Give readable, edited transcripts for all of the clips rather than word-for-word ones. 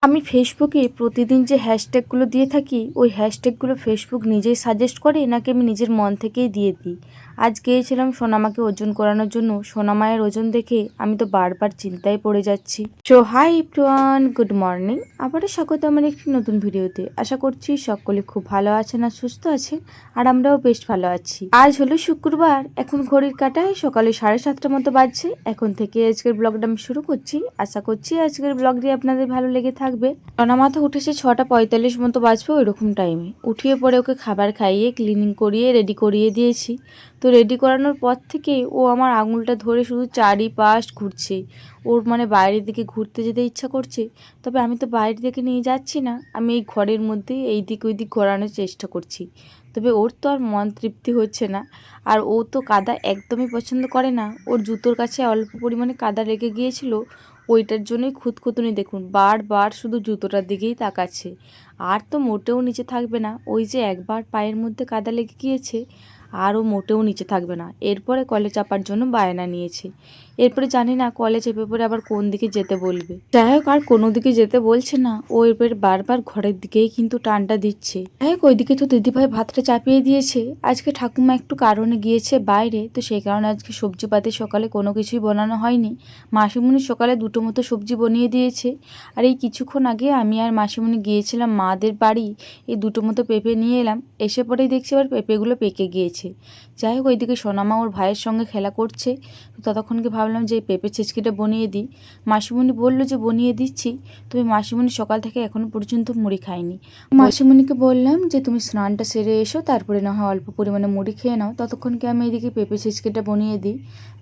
আমি ফেসবুকে প্রতিদিন যে হ্যাশট্যাগুলো দিয়ে থাকি ওই হ্যাশট্যাগুলো ফেসবুক নিজেই সাজেস্ট করে নাকি আমি নিজের মন থেকেই দিয়ে দিই। আজ গিয়েছিলাম সোনামাকে ওজন করানোর জন্য। সোনামায়ের ওজন দেখে আমি তো বারবার চিন্তায় পড়ে যাচ্ছি। So hi everyone, good morning. আবারও স্বাগত আমার একটি নতুন ভিডিওতে। আশা করছি সকলে খুব ভালো আছেন আর সুস্থ আছেন, আর আমরাও বেশ ভালো আছি। আজ হলো শুক্রবার, এখন ঘড়ির কাঁটায় সকালে 7:30টার মতো বাজছে। এখন থেকে আজকের ব্লগটা আমি শুরু করছি। আশা করছি আজকের ব্লগটি আপনাদের ভালো লেগে থাকবে। সোনামা উঠেছে 6:45 মতো বাজবে, ওইরকম টাইমে উঠিয়ে পরে ওকে খাবার খাইয়ে ক্লিনিং করিয়ে রেডি করিয়ে দিয়েছি। তো রেডি করানোর পর থেকে ও আমার আঙুলটা ধরে শুধু চারিপাশ ঘুরছে। ওর মানে বাইরের দিকে ঘুরতে যেতে ইচ্ছা করছে, তবে আমি তো বাইরের দিকে নিয়ে যাচ্ছি না, আমি এই ঘরের মধ্যেই এই দিক ওই দিক ঘোরানোর চেষ্টা করছি। তবে ওর তো আর মন তৃপ্তি হচ্ছে না। আর ও তো কাদা একদমই পছন্দ করে না। ওর জুতোর কাছে অল্প পরিমাণে কাদা লেগে গিয়েছিল, ওইটার জন্যই খুঁতখুঁতুনি দেখুন বারবার শুধু জুতোটার দিকেই তাকাচ্ছে। আর তো মোটেও নিচে থাকবে না, ওই যে একবার পায়ের মধ্যে কাদা লেগে গিয়েছে, আরও মোটেও নিচে থাকবে না। এরপরে কলে চাপার জন্য বায়না নিয়েছে। এরপরে জানি না কলে চেপে পড়ে আবার কোন দিকে যেতে বলবে। যাই হোক, আর কোনো দিকে যেতে বলছে না, ও এরপরে বারবার ঘরের দিকেই কিন্তু টানটা দিচ্ছে। যাই হোক, ওইদিকে তো দিদিভাই ভাতটা চাপিয়ে দিয়েছে। আজকে ঠাকুমা একটু কারণে গিয়েছে বাইরে, তো সেই কারণে আজকে সবজি পাতে সকালে কোনো কিছুই বানানো হয়নি। মাসিমণি সকালে 2টো মতো সবজি বনিয়ে দিয়েছে। আর এই কিছুক্ষণ আগে আমি আর মাসিমণি গিয়েছিলাম মাদের বাড়ি, এই 2টো মতো পেঁপে নিয়ে এলাম। এসে পরেই দেখছি আবার পেঁপেগুলো পেকে গিয়েছে। যাই হোক, ওইদিকে সোনামা ওর ভাইয়ের সঙ্গে খেলা করছে। তো ততক্ষণকে ভাবলাম যে পেঁপে ছেঁচকিটা বনিয়ে দিই। মাসিমণি বললো যে বনিয়ে দিচ্ছি, তবে মাসিমণি সকাল থেকে এখনও পর্যন্ত মুড়ি খায়নি। মাসিমণিকে বললাম যে তুমি স্নানটা সেরে এসো, তারপরে না হয় অল্প পরিমাণে মুড়ি খেয়ে নাও, ততক্ষণকে আমি এদিকে পেঁপে ছেঁচকিটা বনিয়ে দিই।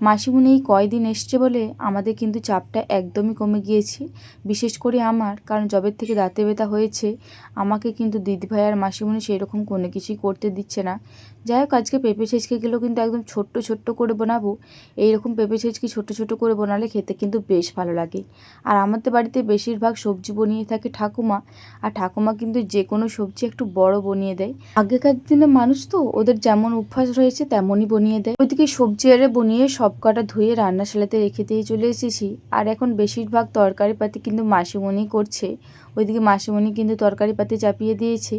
মাসিমণি এই কয়দিন এসছে বলে আমাদের কিন্তু চাপটা একদমই কমে গিয়েছে, বিশেষ করে আমার, কারণ জবের থেকে দাঁতে ব্যথা হয়েছে। আমাকে কিন্তু দিদিভাই আর মাসিমণি সেই রকম কোনো কিছুই করতে দিচ্ছে না। যাই হোক, আজকে পেঁপে ছেঁচকিগুলো কিন্তু একদম ছোট্ট ছোট্ট করে বানাবো। এইরকম পেঁপে ছেঁচকি ছোটো ছোটো করে বানালে খেতে কিন্তু বেশ ভালো লাগে। আর আমাদের বাড়িতে বেশিরভাগ সবজি বনিয়ে থাকে ঠাকুমা, আর ঠাকুমা কিন্তু যে কোনো সবজি একটু বড় বনিয়ে দেয়। আগেকার দিনে মানুষ তো, ওদের যেমন অভ্যাস রয়েছে তেমনই বনিয়ে দেয়। ওইদিকে সবজি আরে বনিয়ে সব কটা ধুয়ে রান্নাশালাতে রেখে দিয়ে চলে এসেছি। আর এখন বেশিরভাগ তরকারি পাতি কিন্তু মাসিমণি করছে। ওইদিকে মাসিমণি কিন্তু তরকারি পাতি চাপিয়ে দিয়েছে।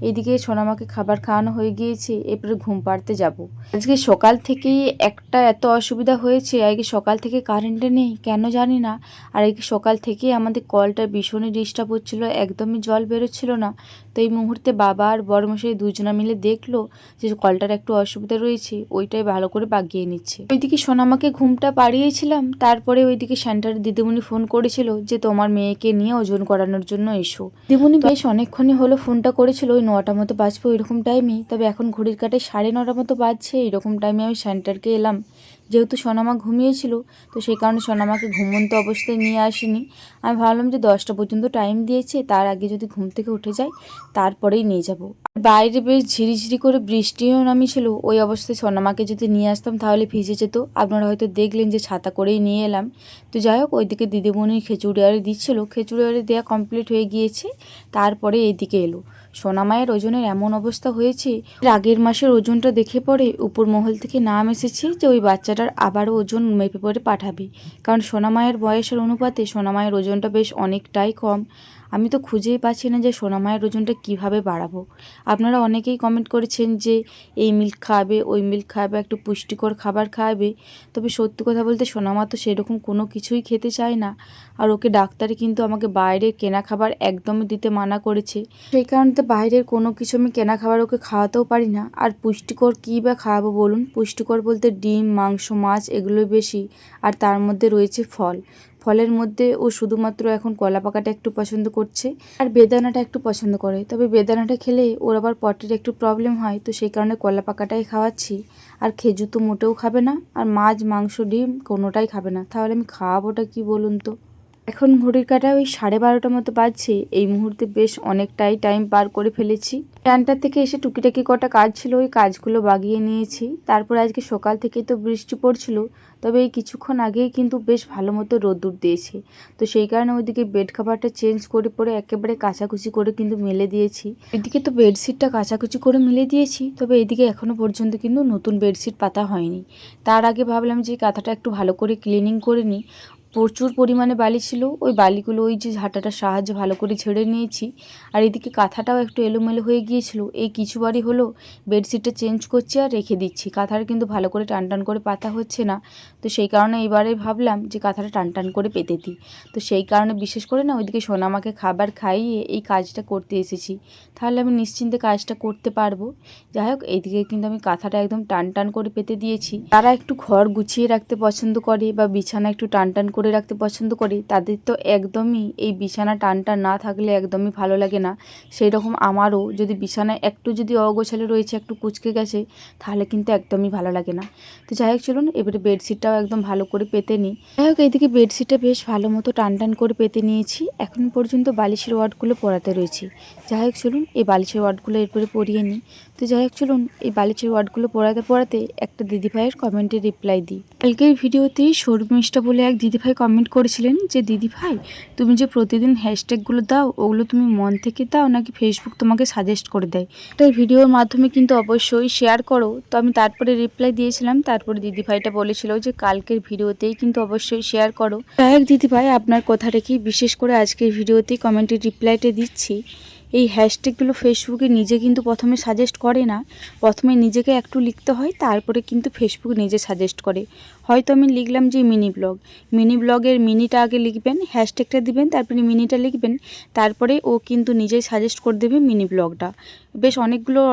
এইদিকে সোনামাকে খাবার খাওয়ানো হয়ে গিয়েছে, এরপরে ঘুম পাড়তে যাব। আজকে সকাল থেকেই একটা এত অসুবিধা হয়েছে, আজকে সকাল থেকে কারেন্টটা নেই কেন জানি না। আর আজকে সকাল থেকেই আমাদের কলটা ভীষণই ডিস্টার্ব হচ্ছিলো, একদমই জল বেরোচ্ছিল না। তো এই মুহূর্তে বাবা আর বড়মশাই দুজনা মিলে দেখলো যে কলটার একটু অসুবিধা রয়েছে, ওইটাই ভালো করে বাগিয়ে নিচ্ছে। ওইদিকে সোনামাকে ঘুমটা পাড়িয়েছিলাম, তারপরে ওইদিকে সেন্টারে দিদিমণি ফোন করেছিল যে তোমার মেয়েকে নিয়ে ওজন করানোর জন্য এসো। দিদিমণি বেশ অনেকক্ষণই হলো ফোনটা করেছিল, ওই 9টা মতো বাজবে ওইরকম টাইমে। তবে এখন ঘড়ির কাঁটায় 9:30 মতো বাজছে, এরকম টাইমে আমি সেন্টারকে এলাম। যেহেতু সোনামা ঘুমিয়েছিল, তো সেই কারণে সোনামাকে ঘুমন্ত অবস্থায় নিয়ে আসিনি। আমি ভাবলাম যে 10টা পর্যন্ত টাইম দিয়েছে, তার আগে যদি ঘুম থেকে উঠে যায় তারপরেই নিয়ে যাব। বাইরে বেশ ঝিরিঝিরি করে বৃষ্টিও নামিয়েছিল, ওই অবস্থায় সোনামাকে যদি নিয়ে আসতাম তাহলে ভিজে যেত। আপনারা হয়তো দেখলেন যে ছাতা করেই নিয়ে এলাম। তো যাই হোক, ওইদিকে দিদিমণি খিচুড়ি আরে দিচ্ছিল, খিচুড়ি আরে দেওয়া কমপ্লিট হয়ে গিয়েছে। তারপরে এইদিকে এলো। সোনামায়ের ওজনের এমন অবস্থা হয়েছে, আগের মাসের ওজনটা দেখে পরে উপর মহল থেকে নাম এসেছে যে ওই বাচ্চাটার আবারও ওজন মেপে পরে পাঠাবে। কারণ সোনামায়ের বয়সের অনুপাতে সোনামায়ের ওজনটা বেশ অনেকটাই কম। আমি তো খুঁজেই পাচ্ছি না যে সোনামায়ের ওজনটা কিভাবে বাড়াবো। আপনারা অনেকেই কমেন্ট করেছেন যে এই মিল্ক খাওয়াবে, ওই মিল্ক খাওয়াবে, একটু পুষ্টিকর খাবার খাওয়াবে। তবে সত্যি কথা বলতে সোনামা তো সেরকম কোনো কিছুই খেতে চায় না। আর ওকে ডাক্তারে কিন্তু আমাকে বাইরের কেনা খাবার একদমই দিতে মানা করেছে। সেই কারণে তো বাইরের কোনো কিছু আমি কেনা খাবার ওকে খাওয়াতেও পারি না। আর পুষ্টিকর কী বা খাওয়াবো বলুন? পুষ্টিকর বলতে ডিম, মাংস, মাছ এগুলোই বেশি। আর তার মধ্যে রয়েছে ফল। ফলের মধ্যে ও শুধুমাত্র এখন কলা পাকাটা একটু পছন্দ করছে, আর বেদানাটা একটু পছন্দ করে। তবে বেদানাটা খেলে ওর আবার পটের একটু প্রবলেম হয়, তো সেই কারণে কলা পাকাটাই খাওয়াচ্ছি। আর খেজুর তো মোটেও খাবে না, আর মাছ, মাংস, ডিম কোনোটাই খাবে না। তাহলে আমি খাওয়াবোটা কি বলুন তো? এখন ঘড়ির কাঁটায় ওই 12:30 মতো বাজছে। এই মুহূর্তে বেশ অনেকটাই টাইম পার করে ফেলেছি। ক্যান্টার থেকে এসে টুকিটাকি কটা কাজ ছিল, ওই কাজগুলো বাগিয়ে নিয়েছি। তারপর আজকে সকাল থেকে তো বৃষ্টি পড়ছিল, তবে এই কিছুক্ষণ আগেই কিন্তু বেশ ভালো মতো রোদ্দুর দিয়েছে। তো সেই কারণে ওইদিকে বেড কাভারটা চেঞ্জ করে পরে একেবারে কাচাকুচি করে কিন্তু মেলে দিয়েছি। এদিকে তো বেডশিটটা কাচাকুচি করে মেলে দিয়েছি, তবে এদিকে এখনও পর্যন্ত কিন্তু নতুন বেডশিট পাতা হয়নি। তার আগে ভাবলাম যে কাঁথাটা একটু ভালো করে ক্লিনিং করে নিই। প্রচুর পরিমাণে বালি ছিল। ওই বালিগুলো ওই যে ঝাঁটাটার সাহায্যে ভালো করে ঝেড়ে নিয়েছি। আর এদিকে কাঁথাটাও একটু এলোমেলো হয়ে গিয়েছিল। এই কিছুবারই হলো বেডশিটটা চেঞ্জ করছি আর রেখে দিচ্ছি। কাঁথাটা কিন্তু ভালো করে টান করে পাতা হচ্ছে না। তো সেই কারণে এবারে ভাবলাম যে কাঁথাটা টান করে পেতে দিই। তো সেই কারণে বিশেষ করে না ওইদিকে সোনামাকে খাবার খাইয়ে এই কাজটা করতে এসেছি। তাহলে আমি নিশ্চিন্তে কাজটা করতে পারবো। যাই হোক, এইদিকে কিন্তু আমি কাঁথাটা একদম টান করে পেতে দিয়েছি। তারা একটু ঘর গুছিয়ে রাখতে পছন্দ করে বা বিছানা একটু টান করে রাখতে পছন্দ করে। তাদের তো একদমই এই বিছানা টান না থাকলে একদমই ভালো লাগে না। সেই রকম আমারও যদি বিছানায় একটু যদি অগোছালো রয়েছে, একটু কুঁচকে গেছে, তাহলে কিন্তু একদমই ভালো লাগে না। তো যাই হোক, চলুন এবারে বেডশিটটাও একদম ভালো করে পেতে নিই। যাই হোক, এইদিকে বেডশিটটা বেশ ভালো মতো টান করে পেতে নিয়েছি। এখন পর্যন্ত বালিশের ওয়ার্ডগুলো পরাতে রয়েছে। যাই হোক, চলুন এই বালিশের ওয়ার্ডগুলো এরপরে পরিয়ে নিই। তো যাই হোক, চলুন এই বালিশের ওয়ার্ডগুলো পড়াতে একটা দিদিভাইয়ের কমেন্টে রিপ্লাই দিই। কালকের ভিডিওতেই শর্মিষ্ঠা বলে এক দিদিভাই কমেন্ট করেছিলেন যে দিদিভাই, তুমি যে প্রতিদিন হ্যাশট্যাগুলো দাও, ওগুলো তুমি মন থেকে দাও নাকি ফেসবুক তোমাকে সাজেস্ট করে দেয়? একটা ভিডিওর মাধ্যমে কিন্তু অবশ্যই শেয়ার করো। তো আমি তারপরে রিপ্লাই দিয়েছিলাম। তারপরে দিদিভাইটা বলেছিল যে কালকের ভিডিওতেই কিন্তু অবশ্যই শেয়ার করো। যাই হোক দিদিভাই, আপনার কথা রেখেই বিশেষ করে আজকের ভিডিওতেই কমেন্টের রিপ্লাইটা দিচ্ছি। এই হ্যাশট্যাগুলো ফেসবুকে নিজে কিন্তু প্রথমে সাজেস্ট করে না। প্রথমে নিজেকে একটু লিখতে হয়, তারপরে কিন্তু ফেসবুক নিজে সাজেস্ট করে। হয়তো আমি লিখলাম যে মিনি ব্লগের মিনিটা আগে লিখবেন, হ্যাশট্যাগটা দিবেন, তারপরে মিনিটা লিখবেন, তারপরে ও কিন্তু নিজেই সাজেস্ট করে দেবে মিনি ব্লগটা। বেশ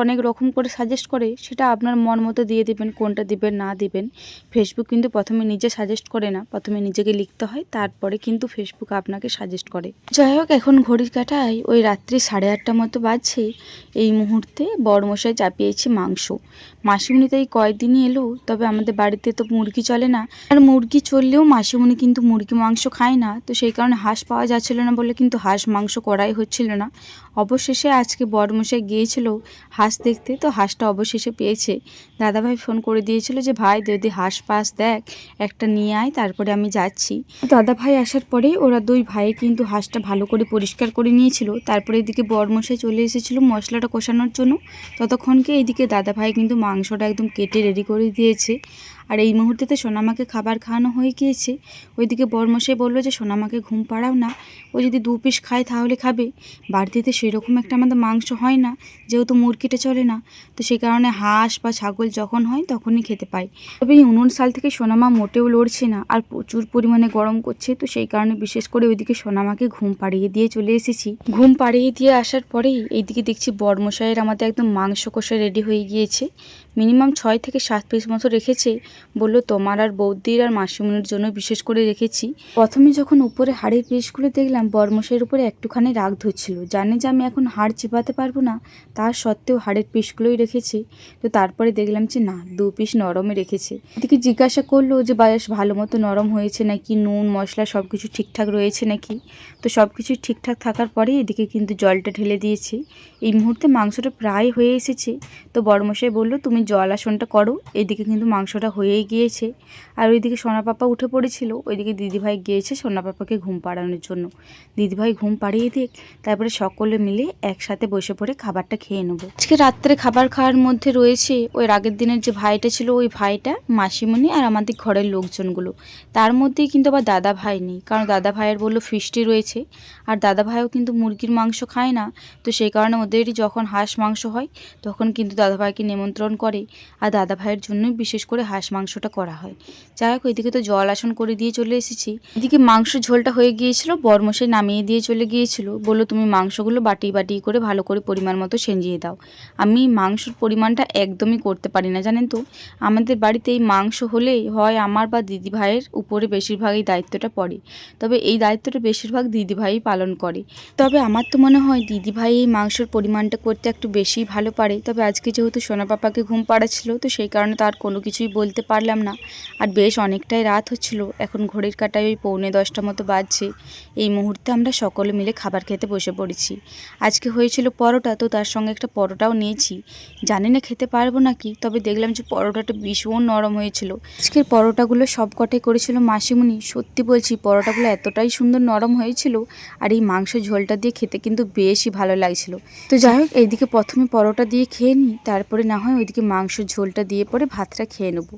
অনেক রকম করে সাজেস্ট করে, সেটা আপনার মন মতো দিয়ে দেবেন, কোনটা দিবেন না দিবেন। ফেসবুক কিন্তু প্রথমে নিজে সাজেস্ট করে না, প্রথমে নিজেকে লিখতে হয়, তারপরে কিন্তু ফেসবুক আপনাকে সাজেস্ট করে। যাই হোক, এখন ঘড়ির কাঁটায় ওই রাত্রি 8:30 মতো বাজছে। এই মুহূর্তে বড়মশাই চাপিয়েছে মাংস। মাসিমণি তো এই কয়েকদিনই এলো, তবে আমাদের বাড়িতে তো মুরগি চলে না। আর মুরগি চললেও মাসিমণি কিন্তু মুরগি মাংস খায় না। তো সেই কারণে হাঁস পাওয়া যাচ্ছিল না বলে কিন্তু হাঁস মাংস করাই হচ্ছিল না। অবশেষে আজকে বড়মশাই গিয়েছিল হাঁস দেখতে, তো হাঁসটা অবশেষে পেয়েছে। দাদাভাই ফোন করে দিয়েছিল যে ভাই যদি হাঁস পাস দেখ, একটা নিয়ে আয়, তারপরে আমি যাচ্ছি। দাদাভাই আসার পরে ওরা দুই ভাই কিন্তু হাঁসটা ভালো করে পরিষ্কার করে নিয়েছিল। তারপরে এদিকে বড়মশাই চলে এসেছিল মশলাটা কষানোর জন্য। ততক্ষণকে এইদিকে দাদাভাই কিন্তু মাংসটা একদম কেটে রেডি করে দিয়েছে। আর এই মুহূর্তেতে সোনামাকে খাবার খাওয়ানো হয়ে গিয়েছে। ওইদিকে বড়মশাই বললো যে সোনামাকে ঘুম পাড়াও না, ও যদি 2 পিস খায় তাহলে খাবে। বাড়িতে সেরকম একটা আমাদের মাংস হয় না, যেহেতু মুরগিটা চলে না। তো সেই কারণে হাঁস বা ছাগল যখন হয় তখনই খেতে পাই। তবে এই 19 সাল থেকে সোনামা মোটেও লড়ছে না, আর প্রচুর পরিমাণে গরম করছে। তো সেই কারণে বিশেষ করে ওইদিকে সোনামাকে ঘুম পাড়িয়ে দিয়ে চলে এসেছি। ঘুম পাড়িয়ে দিয়ে আসার পরেই এইদিকে দেখছি বড়মশাইয়ের আমাদের একদম মাংস কষা রেডি হয়ে গিয়েছে। মিনিমাম 6 থেকে 7 পিস মতো রেখেছে। বললো তোমার আর বৌদির আর মাসিমণির জন্য বিশেষ করে রেখেছি। প্রথমে যখন উপরে হাড়ের পিসগুলো দেখলাম, বড়মশাইয়ের উপরে একটুখানি রাগ ধরছিল। জানে যে আমি এখন হাড় চিবাতে পারবো না, তার সত্ত্বেও হাড়ের পিসগুলোই রেখেছে। তো তারপরে দেখলাম যে না, 2 পিস নরমে রেখেছে। এদিকে জিজ্ঞাসা করলো যে বেশ ভালো মতো নরম হয়েছে নাকি, নুন মশলা সব কিছু ঠিকঠাক রয়েছে নাকি। তো সব কিছু ঠিকঠাক থাকার পরে এদিকে কিন্তু জলটা ঢেলে দিয়েছি। এই মুহূর্তে মাংসটা প্রায় হয়ে এসেছে। তো বড়মশাই বললো তুমি জল আসনটা করো। এদিকে কিন্তু মাংসটা হয়েই গিয়েছে। আর ওইদিকে সোনাপাপা উঠে পড়েছিল, ওইদিকে দিদিভাই গিয়েছে সোনাপাপাকে ঘুম পাড়ানোর জন্য। দিদিভাই ঘুম পাড়িয়ে দিক, তারপরে সকলে মিলে একসাথে বসে পড়ে খাবারটা খেয়ে নেবো। আজকে রাত্রে খাবার খাওয়ার মধ্যে রয়েছে ওই আগের দিনের যে ভাইটা ছিল, ওই ভাইটা, মাসিমণি আর আমাদের ঘরের লোকজনগুলো। তার মধ্যেই কিন্তু আবার দাদা ভাই নেই, কারণ দাদা ভাইয়ের বললো ফিস্টি রয়েছে। আর দাদা ভাইও কিন্তু মুরগির মাংস খায় না। তো সেই কারণে ওদেরই যখন হাঁস মাংস হয় তখন কিন্তু দাদা ভাইকে নিমন্ত্রণ করে। আর দাদা ভাইয়ের জন্যই বিশেষ করে হাঁস মাংসটা করা হয়। যাই হোক, এদিকে তো জল আসন করে দিয়ে চলে এসেছি। এদিকে মাংস ঝোলটা হয়ে গিয়েছিল, বড়মশাই নামিয়ে দিয়ে চলে গিয়েছিল। বললো তুমি মাংসগুলো বাটি করে ভালো করে পরিমাণ মতো সেঁজিয়ে দাও। আমি মাংসর পরিমাণটা একদমই করতে পারি না, জানেন তো। আমাদের বাড়িতে এই মাংস হলেই হয় আমার বা দিদি ভাইয়ের উপরে বেশিরভাগই দায়িত্বটা পড়ে। তবে এই দায়িত্বটা বেশিরভাগ দিদিভাই পালন করে। তবে আমার তো মনে হয় দিদিভাই এই মাংসর পরিমাণটা করতে একটু বেশি ভালো পারে। তবে আজকে যেহেতু সোনাপাপাকে ঘুম পাড়াচ্ছিল, তো সেই কারণে তার কোনো কিছুই বলতে পারলাম না। আর বেশ অনেকটাই রাত হচ্ছিল, এখন ঘড়ির কাঁটায় ওই 9:45 মতো বাজছে। এই মুহূর্তে আমরা সকলে মিলে খাবার খেতে বসে পড়েছি। আজকে হয়েছিল পরোটা, তো তার সঙ্গে একটা পরোটাও নিয়েছি। জানি না খেতে পারবো নাকি, তবে দেখলাম যে পরোটাটা ভীষণ নরম হয়েছিল। আজকের পরোটাগুলো সব কটাই করেছিল মাসিমণি। সত্যি বলছি, পরোটাগুলো এতটাই সুন্দর নরম হয়েছিল। আর এই মাংস ঝোলটা দিয়ে খেতে কিন্তু বেশই ভালো লাগছিল। তো যাই হোক, এইদিকে প্রথমে পরোটা দিয়ে খেয়ে নিই, তারপরে না হয় ওইদিকে মাংসের ঝোলটা দিয়ে পরে ভাতটা খেয়ে নেব।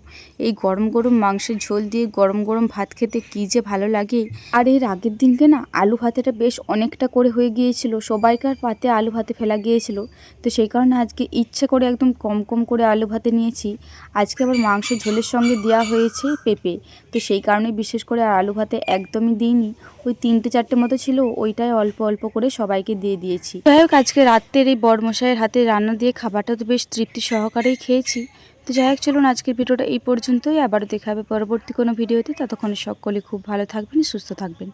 এই গরম গরম মাংসের ঝোল দিয়ে গরম গরম ভাত খেতে কী যে ভালো লাগে। আর এর আগের দিনকে না আলু ভাতেটা বেশ অনেকটা করে হয়ে গিয়েছিল, সবাইকার পাতে আলু ভাতে ফেলা গিয়েছিল। তো সেই কারণে আজকে ইচ্ছে করে একদম কম কম করে আলু ভাতে নিয়েছি। আজকে আবার মাংসের ঝোলের সঙ্গে দেওয়া হয়েছে পেঁপে, তো সেই কারণে বিশেষ করে আর আলু ভাতে একদমই দিইনি। ওই 3-4টে মতো ছিল, ওইটাই অল্প অল্প করে সবাইকে দিয়ে দিয়েছি। যাই হোক, আজকে রাত্রের এই বড়মশাইয়ের হাতে রান্না দিয়ে খাবারটা তো বেশ তৃপ্তি সহকারেই খেয়েছি। তো যাই হোক, চলুন আজকের ভিডিওটা এই পর্যন্তই। আবারও দেখা হবে পরবর্তী কোনো ভিডিওতে। ততক্ষণে সকলে খুব ভালো থাকবেন, সুস্থ থাকবেন।